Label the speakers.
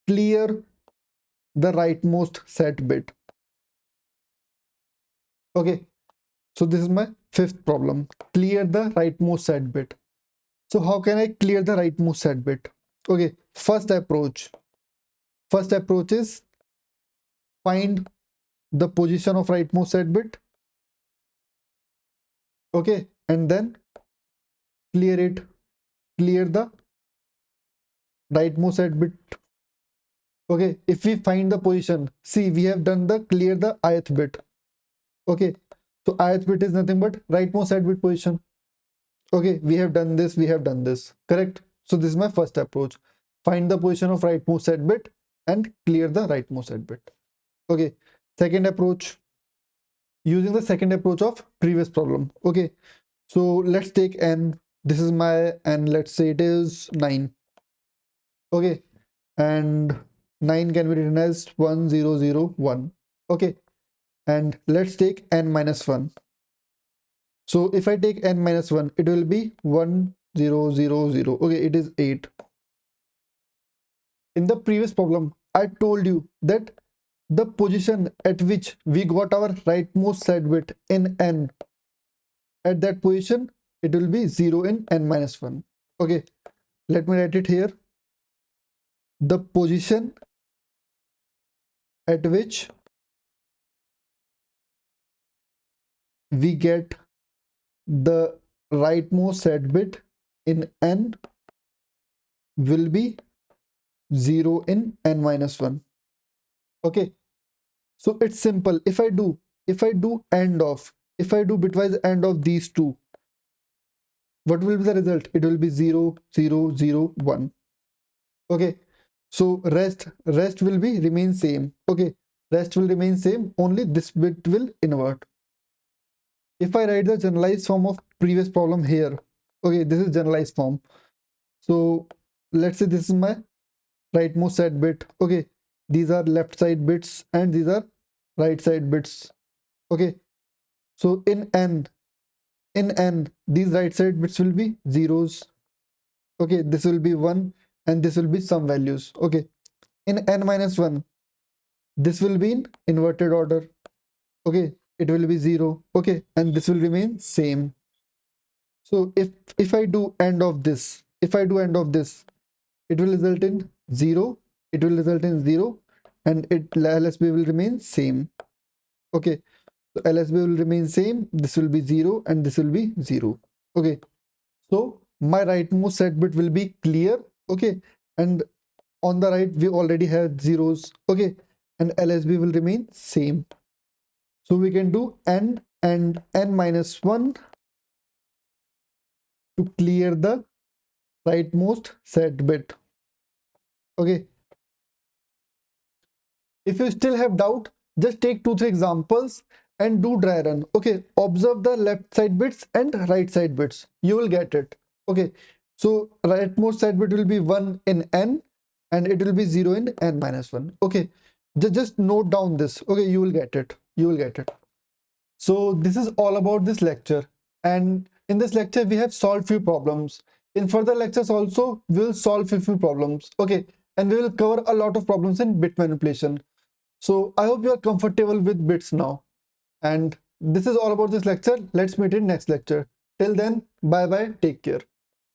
Speaker 1: clear the rightmost set bit. Okay, so this is my fifth problem, clear the rightmost set bit. So how can I clear the rightmost set bit? Okay, first approach is find the position of rightmost set bit. Okay, and then clear the rightmost set bit. Okay, if we find the position, see, we have done the clear the ith bit. Okay, so ith bit is nothing but rightmost set bit position. Okay, we have done this, correct? So this is my first approach, find the position of rightmost set bit and clear the rightmost set bit. Okay, second approach, using the second approach of previous problem. Okay, so let's take n, this is my n, let's say it is 9. Okay, and 9 can be written as 1 0 0 1. Okay, and let's take n minus 1. So if I take n minus 1, it will be 1 0 0 0. Okay, it is 8. In the previous problem, I told you that the position at which we got our rightmost set bit in n, at that position it will be 0 in n minus 1. Okay, let me write it here. The position at which we get the rightmost set bit in n will be 0 in n minus 1. Okay, so it's simple. If I do bitwise AND of these two, what will be the result? It will be 0 0 0 1. Okay, so rest will be remain same. Okay, rest will remain same, only this bit will invert. If I write the generalized form of previous problem here, okay, this is generalized form. So let's say this is my rightmost set bit. Okay, these are left side bits and these are right side bits. Okay, so in n, these right side bits will be zeros. Okay, this will be 1 and this will be some values. Okay, in n minus 1, this will be in inverted order. Okay, it will be 0. Okay, and this will remain same. So if I do AND of this, it will result in 0, and LSB will remain same. Okay, so LSB will remain same, this will be 0 and this will be 0. Okay, so my rightmost set bit will be clear. Okay, and on the right we already have zeros. Okay, and LSB will remain same. So we can do AND and n minus 1 to clear the rightmost set bit. Okay, if you still have doubt, just take 2-3 examples and do dry run. Okay, observe the left side bits and right side bits, you will get it. Okay, so rightmost set bit will be 1 in n and it will be 0 in n minus 1. Okay, just note down this. Okay, you will get it. So this is all about this lecture, and in this lecture we have solved few problems. In further lectures also we will solve few problems. Okay, and we will cover a lot of problems in bit manipulation. So I hope you are comfortable with bits now, and this is all about this lecture. Let's meet in next lecture. Till then, bye bye, take care.